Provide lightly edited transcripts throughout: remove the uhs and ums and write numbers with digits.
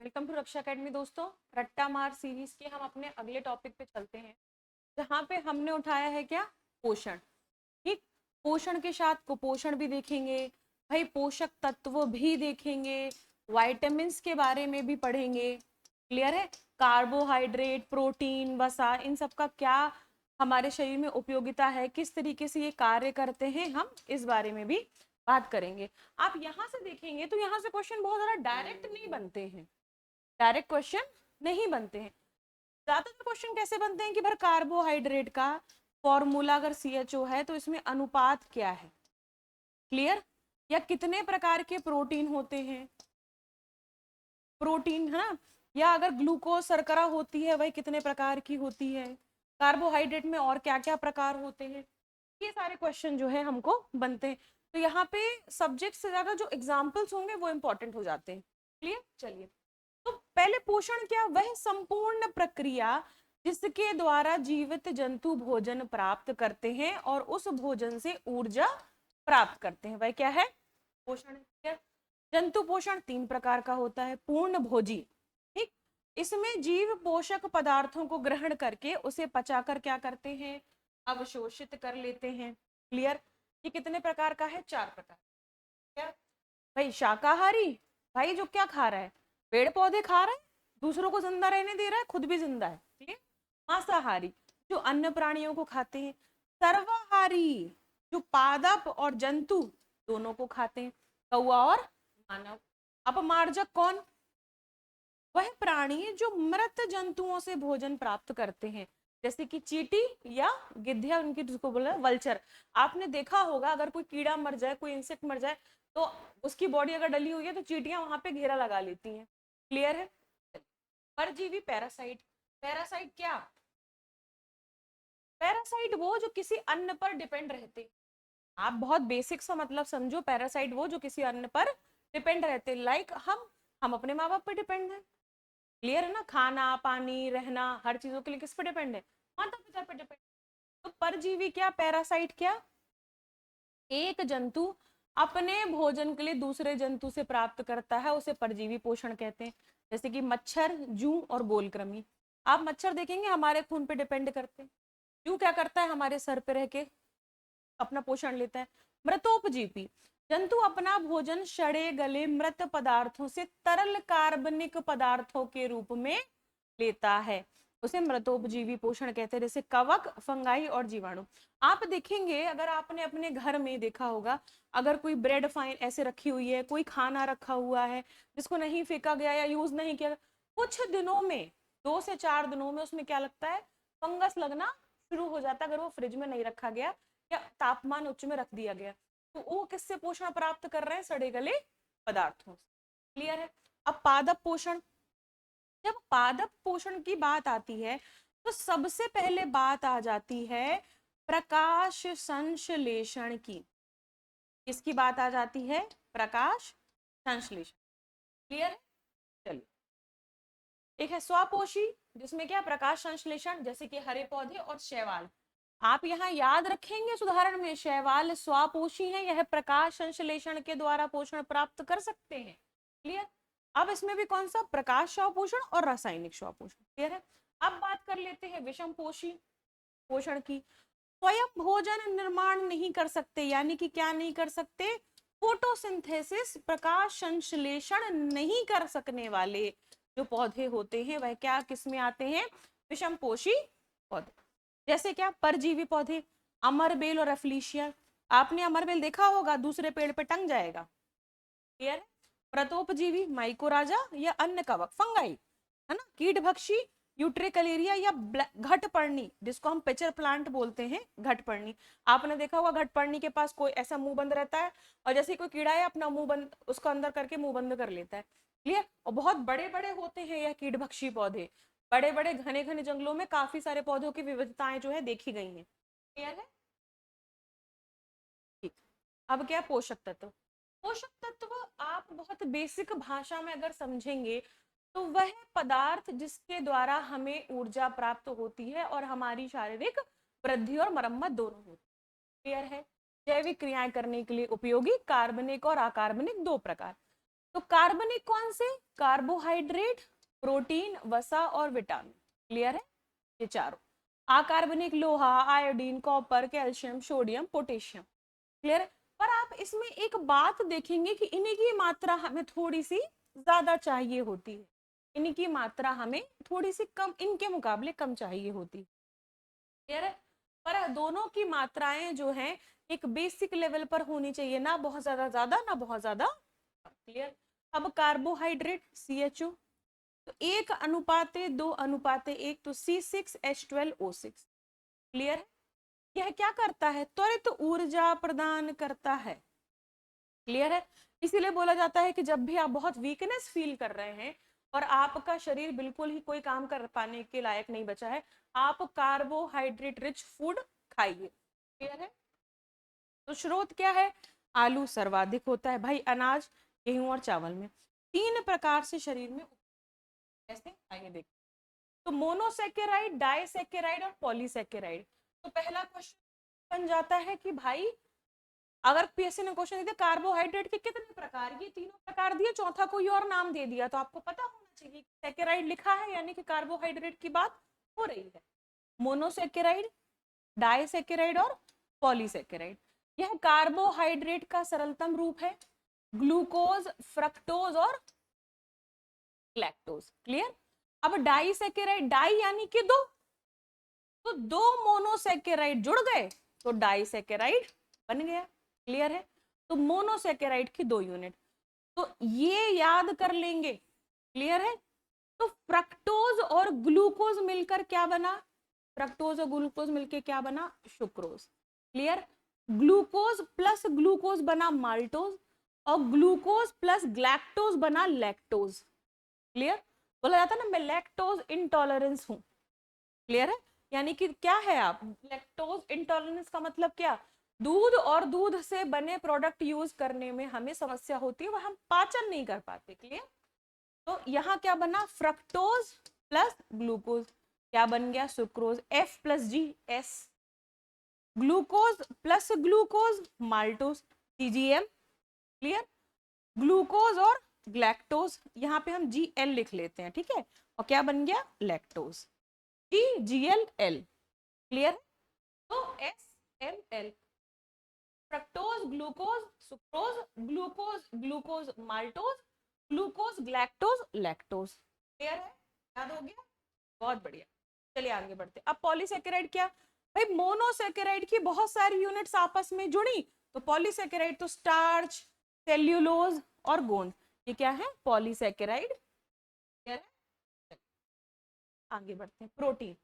Welcome to Raksha academy दोस्तों। रट्टा मार सीरीज के हम अपने अगले टॉपिक पे चलते हैं, जहाँ पे हमने उठाया है क्या, पोषण। ठीक, पोषण के साथ कुपोषण भी देखेंगे, भाई पोषक तत्व भी देखेंगे, वाइटामिन्स के बारे में भी पढ़ेंगे। क्लियर है? कार्बोहाइड्रेट, प्रोटीन, वसा, इन सब का क्या हमारे शरीर में उपयोगिता है, किस तरीके से ये कार्य करते हैं, हम इस बारे में भी बात करेंगे। आप यहाँ से देखेंगे तो यहाँ से क्वेश्चन बहुत ज्यादा डायरेक्ट नहीं बनते हैं, डायरेक्ट क्वेश्चन नहीं बनते हैं। ज्यादातर क्वेश्चन कैसे बनते हैं कि भाई कार्बोहाइड्रेट का फॉर्मूला अगर CHO है तो इसमें अनुपात क्या है। क्लियर? या कितने प्रकार के प्रोटीन होते हैं, प्रोटीन है ना, या अगर ग्लूकोज शर्करा होती है वही कितने प्रकार की होती है, कार्बोहाइड्रेट में और क्या क्या प्रकार होते हैं। ये सारे क्वेश्चन जो है हमको बनते हैं। तो यहाँ पे सब्जेक्ट से ज्यादा जो एग्जाम्पल्स होंगे वो इंपॉर्टेंट हो जाते हैं। क्लियर? चलिए, तो पहले पोषण क्या, वह संपूर्ण प्रक्रिया जिसके द्वारा जीवित जंतु भोजन प्राप्त करते हैं और उस भोजन से ऊर्जा प्राप्त करते हैं, वह क्या है, पोषण। जंतु पोषण 3 प्रकार का होता है। पूर्ण भोजी, ठीक, इसमें जीव पोषक पदार्थों को ग्रहण करके उसे पचाकर क्या करते हैं, अवशोषित कर लेते हैं। क्लियर? ये कितने प्रकार का है, 4 प्रकार। क्या भाई, शाकाहारी, भाई जो क्या खा रहा है, पेड़ पौधे खा रहा है, दूसरों को जिंदा रहने दे रहा है, खुद भी जिंदा है। ठीक है? मांसाहारी, जो अन्य प्राणियों को खाते हैं। सर्वाहारी, जो पादप और जंतु दोनों को खाते हैं, कौवा और मानव। अपमार्जक कौन, वह प्राणी जो मृत जंतुओं से भोजन प्राप्त करते हैं, जैसे कि चींटी या गिद्धिया, उनकी जिसको बोला वल्चर। आपने देखा होगा अगर कोई कीड़ा मर जाए, कोई इंसेक्ट मर जाए, तो उसकी बॉडी अगर डली हुई है तो चींटियां वहां पे घेरा लगा लेती हैं। क्लियर है? परजीवी, पैरासाइट। पैरासाइट क्या, पैरासाइट वो जो किसी अन्य पर डिपेंड रहते। आप बहुत बेसिक सा मतलब समझो, पैरासाइट वो जो किसी अन्य पर डिपेंड रहते, लाइक हम अपने माँ बाप पर डिपेंड है। क्लियर है ना? खाना पानी रहना हर चीजों के लिए किस पे डिपेंड है, माता पिता पे डिपेंड। तो परजीवी क्या, पैरासाइट क्या, एक जंतु अपने भोजन के लिए दूसरे जंतु से प्राप्त करता है, उसे परजीवी पोषण कहते हैं। जैसे कि मच्छर, जूं और गोलकृमि। आप मच्छर देखेंगे हमारे खून पे डिपेंड करते हैं, जूं क्या करता है, हमारे सर पे रह के अपना पोषण लेता है। मृतोपजीवी, जंतु अपना भोजन सड़े गले मृत पदार्थों से तरल कार्बनिक पदार्थों के रूप में लेता है, उसे मृतोपजीवी पोषण कहते हैं। जैसे कवक, फंगाई और जीवाणु। आप देखेंगे, अगर आपने अपने घर में देखा होगा, अगर कोई ब्रेड फाइन ऐसे रखी हुई है, कोई खाना रखा हुआ है जिसको नहीं फेंका गया या यूज नहीं किया, कुछ दिनों में, 2 से 4 दिनों में उसमें क्या लगता है, फंगस लगना शुरू हो जाता है, अगर वो फ्रिज में नहीं रखा गया या तापमान उच्च में रख दिया गया। तो वो किससे पोषण प्राप्त कर रहे हैं, सड़े गले पदार्थों से। क्लियर है? अब पादप पोषण, जब पादप पोषण की बात आती है तो सबसे पहले बात आ जाती है प्रकाश संश्लेषण की। किसकी बात आ जाती है, प्रकाश संश्लेषण। क्लियर है? चलिए, एक है स्वपोषी, जिसमें क्या, प्रकाश संश्लेषण, जैसे कि हरे पौधे और शैवाल। आप यहाँ याद रखेंगे इस उदाहरण में, शैवाल स्वपोषी है, यह प्रकाश संश्लेषण के द्वारा पोषण प्राप्त कर सकते हैं। क्लियर? अब इसमें भी कौन सा, प्रकाश स्वपोषण और रासायनिक स्वपोषण। क्लियर है? अब बात कर लेते हैं विषम पोषी पोषण की। स्वयं भोजन निर्माण नहीं कर सकते, यानी कि क्या नहीं कर सकते, फोटोसिंथेसिस, प्रकाश संश्लेषण नहीं कर सकने वाले जो पौधे होते हैं वह क्या, किसमें आते हैं, विषम पोषी पौधे। जैसे क्या, परजीवी पौधे, अमरबेल और एफ्लीशिया। आपने अमरबेल देखा होगा, दूसरे पेड़ पे टंग जाएगा। क्लियर है? प्रतोपजीवी, माइकोराजा या अन्य कवक, फंगाई, है ना, कीटभक्षी, यूट्रिकलेरिया या घटपर्णी, जिसको हम पिचर प्लांट बोलते हैं, घटपर्णी। आपने देखा होगा घटपर्णी के पास कोई ऐसा मुंह बंद रहता है, और जैसे कोई कीड़ा है अपना मुंह बंद, उसको अंदर करके मुंह बंद कर लेता है। क्लियर? और बहुत बड़े बड़े होते हैं यह कीटभक्षी पौधे, बड़े बड़े घने घने जंगलों में काफी सारे पौधों की विविधताएं जो है देखी गई हैं। क्लियर है? ठीक। अब क्या, पोषक तत्व। पोषक तत्व आप बहुत बेसिक भाषा में अगर समझेंगे तो वह पदार्थ जिसके द्वारा हमें ऊर्जा प्राप्त होती है और हमारी शारीरिक वृद्धि और मरम्मत दोनों होती है। क्लियर है? जैविक क्रियाएं करने के लिए उपयोगी कार्बनिक और अकार्बनिक 2 प्रकार। तो कार्बनिक कौन से? कार्बोहाइड्रेट, प्रोटीन, वसा और विटामिन। क्लियर है? ये चारों। अकार्बनिक लोहा, iodine, copper, calcium, sodium, potassium. Clear है? पर आप इसमें एक बात देखेंगे कि इन्हीं की मात्रा हमें थोड़ी सी ज्यादा चाहिए होती है, इन्हीं की मात्रा हमें थोड़ी सी कम, इनके मुकाबले कम चाहिए होती है। क्लियर है? पर दोनों की मात्राएं जो हैं एक बेसिक लेवल पर होनी चाहिए, ना बहुत ज्यादा ना बहुत ज्यादा। क्लियर? अब कार्बोहाइड्रेट CHO, तो 1:2:1, तो C6H12O6। क्लियर है? यह क्या करता है? त्वरित ऊर्जा प्रदान करता है। क्लियर है? इसीलिए बोला जाता है कि जब भी आप बहुत वीकनेस फील कर रहे हैं और आपका शरीर बिल्कुल ही कोई काम कर पाने के लायक नहीं बचा है, आप कार्बोहाइड्रेट रिच फूड खाइए। क्लियर है? तो स्रोत क्या है? आलू सर्वाधिक होता है भाई, अनाज, गेहूं और चावल में। 3 प्रकार से शरीर में कैसे आइए देख। तो मोनोसेकेराइड, डाइसेकेराइड और पॉलीसेकेराइड। तो पहला क्वेश्चन बन जाता है कि भाई अगर पीएससी ने क्वेश्चन दिया कार्बोहाइड्रेट के कितने प्रकार, ये तीनों प्रकार दिए, चौथा कोई और नाम दे दिया, तो आपको पता होना चाहिए सेकेराइड लिखा है यानी कि कार्बोहाइड्रेट की बात हो रही है। मोनोसेकेराइड, डाइसेकेराइड और पॉलीसेकेराइड। यह कार्बोहाइड्रेट का सरलतम रूप है, ग्लूकोज, फ्रक्टोज और लैक्टोज। क्लियर? अब डाइसेकेराइड, डाई यानी कि दो, तो दो मोनोसेकेराइड जुड़ गए तो डाइसेकेराइड बन गया। क्लियर है? तो मोनोसेकेराइड की 2 यूनिट, तो ये याद कर लेंगे। क्लियर है? तो फ्रक्टोज और ग्लूकोज मिलकर क्या बना? फ्रक्टोज और ग्लूकोज मिलकर क्या बना? Sucrose. Clear? Glucose plus glucose बना माल्टोज और ग्लूकोज प्लस ग्लैक्टोज बना लैक्टोज। क्लियर? बोला जाता है ना मैं लैक्टोज इंटॉलरेंस हूं। क्लियर है? यानी कि क्या है आप लैक्टोज इंटॉलरेंस का मतलब क्या? दूध और दूध से बने प्रोडक्ट यूज करने में हमें समस्या होती है, वह हम पाचन नहीं कर पाते। क्लियर? तो यहाँ क्या बना? फ्रक्टोज प्लस ग्लूकोज क्या बन गया? Sucrose, F+G, S। Glucose plus glucose maltose, CGM। Clear? Glucose और ग्लैक्टोज, यहाँ पे हम Gl लिख लेते हैं, ठीक है, और क्या बन गया? Lactose, GLL। क्लियर? तो SML, fructose, glucose, sucrose, glucose, glucose maltose, glucose, galactose, lactose. Clear है? याद हो गया? बहुत बढ़िया। चलिए आगे बढ़ते। अब पॉलीसेकेराइड क्या? भाई मोनोसेकेराइड की बहुत सारी यूनिट्स आपस में जुड़ी, तो पॉलीसेकेराइड तो स्टार्च, सेल्यूलोज और गोंद, ये क्या है? पॉलीसेकेराइड। क्लियर है? आगे बढ़ते हैं। प्रोटीन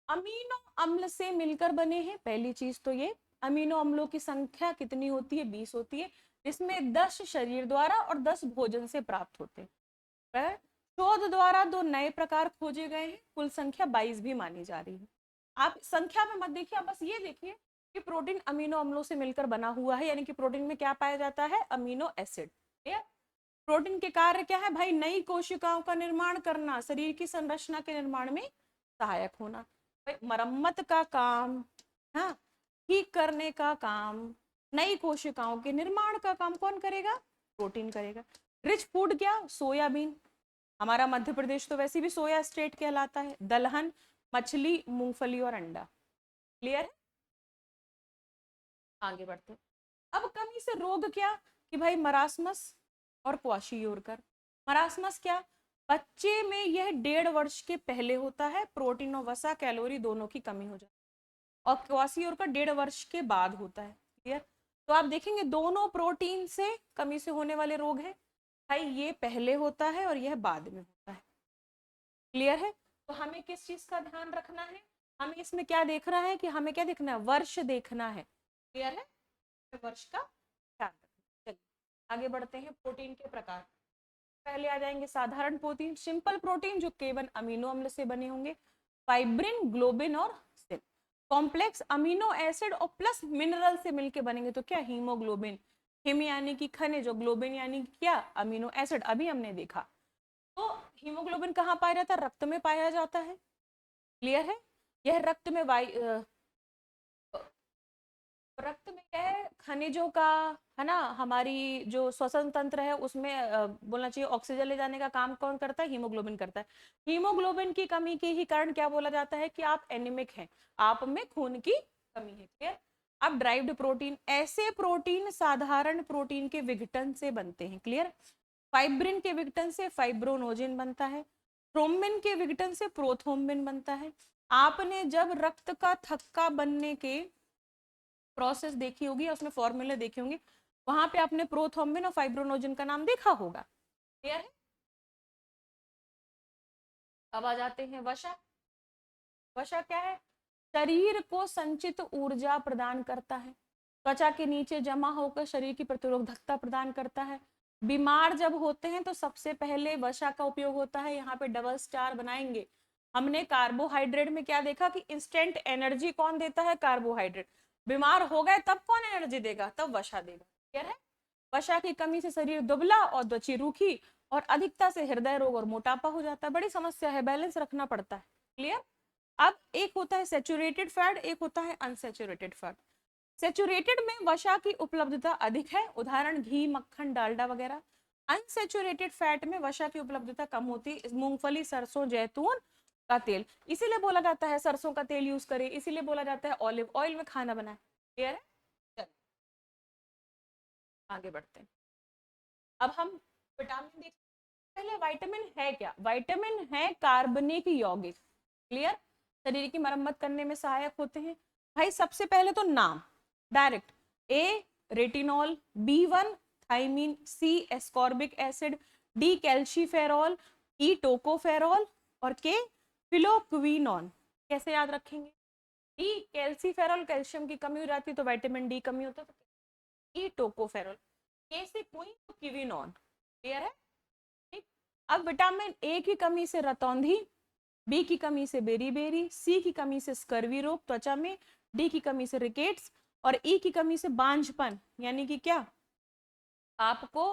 अमीनो अम्ल से मिलकर बने हैं। पहली चीज तो ये, अमीनो अम्लों की संख्या कितनी होती है? 20 होती है, जिसमें 10 शरीर द्वारा और 10 भोजन से प्राप्त होते हैं। शोध द्वारा 2 नए प्रकार खोजे गए हैं, कुल संख्या 22 भी मानी जा रही है। आप संख्या में मत देखिए, आप बस ये देखिए कि प्रोटीन अमीनो अम्लों से मिलकर बना हुआ है, यानी कि प्रोटीन में क्या पाया जाता है? Amino acid. प्रोटीन के कार्य क्या है भाई? नई कोशिकाओं का निर्माण करना, शरीर की संरचना के निर्माण में सहायक होना। भाई मरम्मत का काम, हाँ, ठीक करने का काम, नई कोशिकाओं के निर्माण का काम कौन करेगा? प्रोटीन करेगा। रिच फूड क्या? सोयाबीन, हमारा मध्य प्रदेश तो वैसे भी सोया स्टेट कहलाता है। दलहन, मछली, मूंगफली और अंडा। क्लियर है? आगे बढ़ते। अब कमी से रोग क्या? कि भाई मरासमस और क्वाशियोरकर। मरासमस क्या? बच्चे में यह 1.5 वर्ष के पहले होता है, प्रोटीन और वसा कैलोरी दोनों की कमी हो जाती है, और क्वाशियोरकर 1.5 वर्ष के बाद होता है। क्लियर? तो आप देखेंगे दोनों प्रोटीन से कमी से होने वाले रोग है भाई, ये पहले होता है और यह बाद में होता है। क्लियर है? तो हमें किस चीज का ध्यान रखना है? हमें इसमें क्या देखना है कि हमें क्या देखना है? वर्ष देखना है। क्लियर है? वर्ष का ध्यान रखना। चलिए आगे बढ़ते हैं। प्रोटीन के प्रकार, पहले आ जाएंगे साधारण प्रोटीन, सिंपल प्रोटीन जो केवल अमीनो अम्ल से बने होंगे, फाइब्रिन, ग्लोबिन और सिल। कॉम्प्लेक्स अमीनो एसिड और प्लस मिनरल से मिलके बनेंगे तो क्या? हीमोग्लोबिन, हिम यानी कि खनिज, ग्लोबिन यानी कि क्या? अमीनो एसिड, अभी हमने देखा। तो हीमोग्लोबिन कहाँ पाया जाता है? रक्त में पाया जाता है। क्लियर है? यह रक्त में रक्त में क्या है, खनिजों का, है ना, हमारी जो श्वसन तंत्र है उसमें बोलना चाहिए ऑक्सीजन ले जाने का काम कौन करता है, हीमोग्लोबिन करता है। हीमोग्लोबिन की कमी के ही कारण क्या बोला जाता है कि आप एनीमिक हैं, आप में खून की कमी है। क्लियर। अब ड्राइव्ड प्रोटीन, ऐसे प्रोटीन साधारण प्रोटीन के विघटन से बनते हैं। क्लियर। फाइब्रिन के विघटन से फाइब्रोनोजिन बनता है, थ्रोम्बिन के विघटन से प्रोथ्रोम्बिन बनता है। आपने जब रक्त का थक्का बनने के प्रोसेस देखी होगी, उसमें फॉर्मूले देखे होंगे, वहां पे आपने प्रोथ्रोम्बिन और फाइब्रोनोजिन का नाम देखा होगा। क्लियर है। अब आ जाते हैं वसा। वसा क्या है, शरीर को संचित ऊर्जा प्रदान करता है, त्वचा के नीचे जमा होकर शरीर की प्रतिरोधकता प्रदान करता है। बीमार जब होते हैं तो सबसे पहले वसा का उपयोग होता है। यहाँ पे डबल स्टार बनाएंगे। हमने कार्बोहाइड्रेट में क्या देखा कि इंस्टेंट एनर्जी कौन देता है, कार्बोहाइड्रेट। बीमार हो गए तब कौन एनर्जी देगा, तब वसा देगा। क्लियर है। वसा की कमी से शरीर दुबला और त्वचा रूखी, और अधिकता से हृदय रोग और मोटापा हो जाता है। बड़ी समस्या है, बैलेंस रखना पड़ता है। क्लियर। अब एक होता है सेचुरेटेड फैट, एक होता है अनसेचुरेटेड फैट। सेचुरेटेड में वसा की उपलब्धता अधिक है, उदाहरण घी, मक्खन, डालडा वगैरह। अनसेचुरेटेड फैट में वसा की उपलब्धता कम होती है, मूंगफली, सरसों, जैतून का तेल। इसीलिए बोला जाता है सरसों का तेल यूज करें, इसीलिए बोला जाता है ऑलिव ऑयल में खाना बनाए। क्लियर है। चलिए आगे बढ़ते हैं। अब हम विटामिन देख, पहले विटामिन है क्या, विटामिन है कार्बनिक यौगिक। क्लियर। शरीर की मरम्मत करने में सहायक होते हैं। भाई सबसे पहले तो नाम direct, A retinol, B one thiamine, C ascorbic acid, D calciferol, E tocopherol और के फिलोक्विनोन। कैसे याद रखेंगे, डी कैल्सीफेरॉल, कैल्शियम की कमी हो जाती है तो विटामिन डी कमी होता है, तो ई टोकोफेरॉल, के से क्वीन तो किविनोन। क्लियर है। ठीक। अब विटामिन ए की कमी से रतौंधी, बी की कमी से बेरीबेरी, सी की कमी से स्कर्वी रोग त्वचा में, डी की कमी से रिकेट्स, और ई की कमी से बांझपन, यानी कि क्या, आपको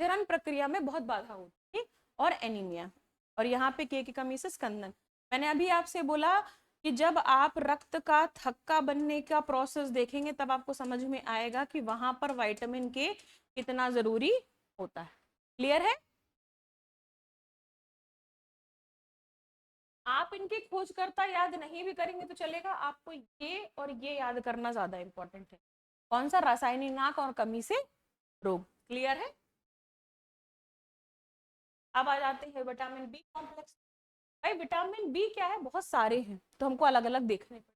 जलन प्रक्रिया में बहुत बाधा होती है, और एनीमिया। और यहाँ पे के की कमी से स्कंदन। मैंने अभी आपसे बोला कि जब आप रक्त का थक्का बनने का प्रोसेस देखेंगे तब आपको समझ में आएगा कि वहां पर विटामिन के कितना जरूरी होता है। क्लियर है। आप इनकी खोजकर्ता याद नहीं भी करेंगे तो चलेगा, आपको ये और ये याद करना ज्यादा इंपॉर्टेंट है। कौन सा, रासायनिक नाक और कमी से रोग। क्लियर है। अब आ जाते हैं विटामिन बी कॉम्प्लेक्स। भाई विटामिन बी क्या है, बहुत सारे हैं तो हमको अलग अलग देखने पड़े।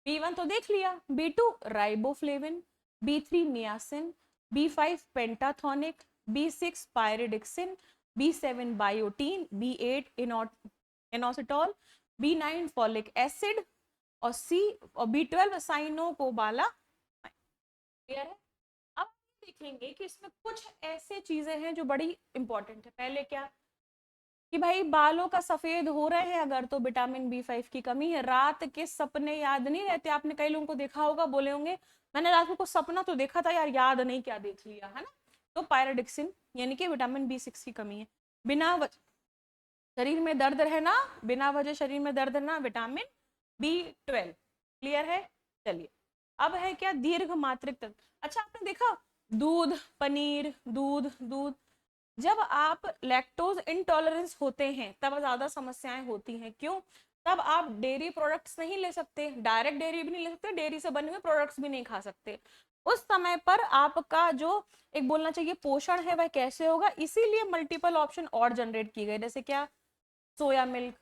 बी वन तो देख लिया, B two riboflavin, B three niacin, B five pantothenic, B six pyridoxine, B seven biotin, B eight inositol, B nine folic acid, और सी और बी ट्वेल्व साइनोकोबाला। क्लियर है। अब देखेंगे कि इसमें कुछ ऐसे चीजें हैं जो बड़ी इंपॉर्टेंट है। पहले क्या कि भाई बालों का सफेद हो रहे हैं अगर, तो विटामिन बी फाइव की कमी है। रात के सपने याद नहीं रहते, आपने कई लोगों को देखा होगा, बोले होंगे मैंने रात को सपना तो देखा था यार, याद नहीं क्या देख लिया, है ना। तो पायरोडिक्सिन यानी कि विटामिन बी सिक्स की कमी है। बिना शरीर में दर्द रहना, बिना वजह शरीर में दर्द रहना, विटामिन बी ट्वेल्व। क्लियर है। चलिए अब है क्या, दीर्घ मात्रिक तत्व। अच्छा आपने देखा, दूध, पनीर, दूध, दूध, जब आप लैक्टोज इंटॉलरेंस होते हैं तब ज्यादा समस्याएं होती हैं। क्यों, तब आप डेयरी प्रोडक्ट्स नहीं ले सकते, डायरेक्ट डेयरी भी नहीं ले सकते, डेयरी से बने हुए प्रोडक्ट्स भी नहीं खा सकते। उस समय पर आपका जो एक बोलना चाहिए पोषण है वह कैसे होगा, इसीलिए मल्टीपल ऑप्शन और जनरेट किए गए, जैसे क्या, सोया मिल्क,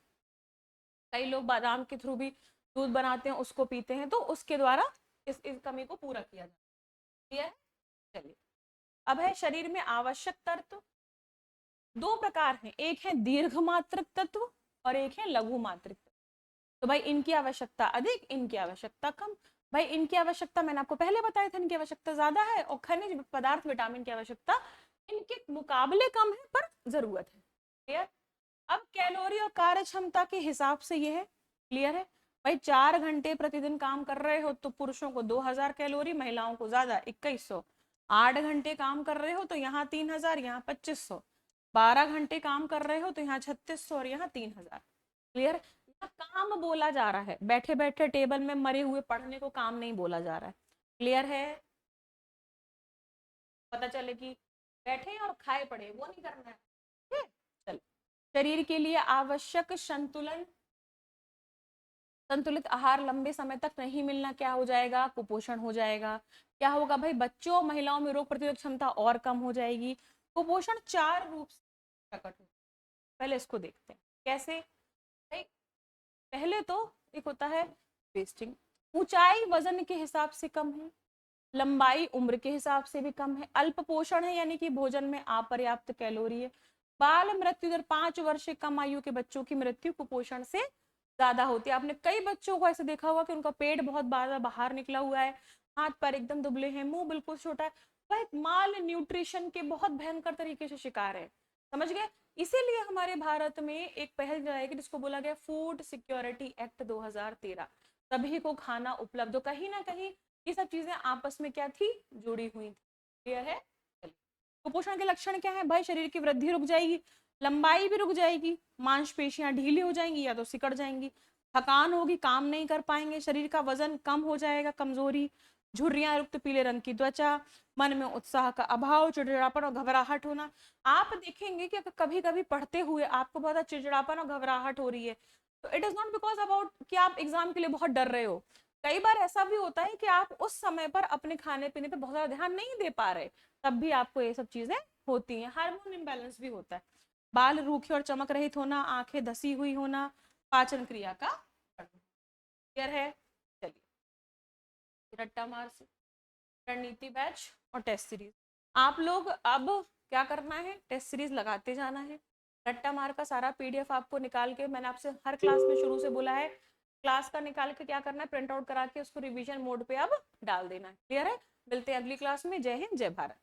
कई लोग बादाम के थ्रू भी दूध बनाते हैं उसको पीते हैं, तो उसके द्वारा इस कमी को पूरा किया जाता है। चलिए अब है शरीर में आवश्यक तत्व। दो प्रकार हैं, एक है दीर्घ मात्रक तत्व और एक है लघु मात्रक तत्व। तो भाई इनकी आवश्यकता अधिक, इनकी आवश्यकता कम। भाई इनकी आवश्यकता मैंने आपको पहले बताया था, इनकी आवश्यकता ज्यादा है, और खनिज पदार्थ विटामिन की आवश्यकता इनके मुकाबले कम है पर जरूरत है। क्लियर। अब कैलोरी और कार्य क्षमता के हिसाब से ये है। क्लियर है। भाई 4 घंटे प्रतिदिन काम कर रहे हो तो पुरुषों को 2000 कैलोरी, महिलाओं को ज्यादा 2100। 8 घंटे काम कर रहे हो तो यहाँ 3000, यहाँ 2500। 12 घंटे काम कर रहे हो तो यहाँ 3600 और यहाँ 3000। क्लियर। काम बोला जा रहा है, बैठे बैठे टेबल में मरे हुए पढ़ने को काम नहीं बोला जा रहा है। क्लियर है? पता चले कि बैठे और खाए पड़े, वो नहीं करना है। ठीक है, चलो। शरीर के लिए आवश्यक संतुलन, संतुलित आहार लंबे समय तक नहीं मिलना क्या हो जाएगा? कुपोषण हो जाएगा। क्या होगा भाई? बच्चों महिलाओं में रोग प्रतिरोधक क्षमता और कम हो जाएगी। कुपोषण 4 रूप से प्रकट हो, पहले इसको देखते हैं कैसे। भाई पहले तो एक होता है वेस्टिंग, ऊंचाई वजन के हिसाब से कम है, लंबाई उम्र के हिसाब से भी कम है, अल्प पोषण है यानी कि भोजन में अपर्याप्त कैलोरी है, बाल मृत्यु दर 5 वर्ष से कम आयु के बच्चों की मृत्यु कुपोषण से ज्यादा होती है। आपने कई बच्चों को ऐसे देखा होगा कि उनका पेट बहुत ज्यादा बाहर निकला हुआ है, हाथ पैर एकदम दुबले हैं, मुंह बिल्कुल छोटा है, वह माल न्यूट्रिशन के बहुत भयंकर तरीके से शिकार है। समझ गए? इसीलिए हमारे भारत में एक पहल जाएगी जिसको बोला गया फूड सिक्योरिटी एक्ट 2013, सभी को खाना उपलब्ध हो। कहीं ना कहीं ये सब चीजें आपस में क्या थी? जुड़ी हुई थी। क्लियर है? कुपोषण के लक्षण क्या है भाई? शरीर की वृद्धि रुक जाएगी, लंबाई भी रुक जाएगी, मांसपेशियां ढीली हो जाएंगी या तो सिकड़ जाएंगी, थकान होगी, काम नहीं कर पाएंगे, शरीर का वजन कम हो जाएगा, कमजोरी, झुर्रियां, युक्त पीले रंग की त्वचा, मन में उत्साह का अभाव, चिड़चिड़ापन और घबराहट होना। आप देखेंगे कि कभी कभी पढ़ते हुए आपको बहुत चिड़चिड़ापन और घबराहट हो रही है, तो it is not because about कि आप एग्जाम के लिए बहुत डर रहे हो। कई बार ऐसा भी होता है कि आप उस समय पर अपने खाने पीने पर बहुत ज्यादा ध्यान नहीं दे पा रहे, तब भी आपको ये सब चीजें होती हैं। हार्मोन इम्बैलेंस भी होता है, बाल रूखे और चमक रहित होना, आंखें धसी हुई होना, पाचन क्रिया का क्लियर है? चलिए रट्टा मार से रणनीति बैच और टेस्ट सीरीज, आप लोग अब क्या करना है? टेस्ट सीरीज लगाते जाना है। रट्टा मार का सारा पीडीएफ आपको निकाल के, मैंने आपसे हर क्लास में शुरू से बोला है, क्लास का निकाल के क्या करना है? प्रिंट आउट करा के उसको रिवीजन मोड पे अब डाल देना है। क्लियर है? मिलते हैं अगली क्लास में। जय हिंद, जय भारत।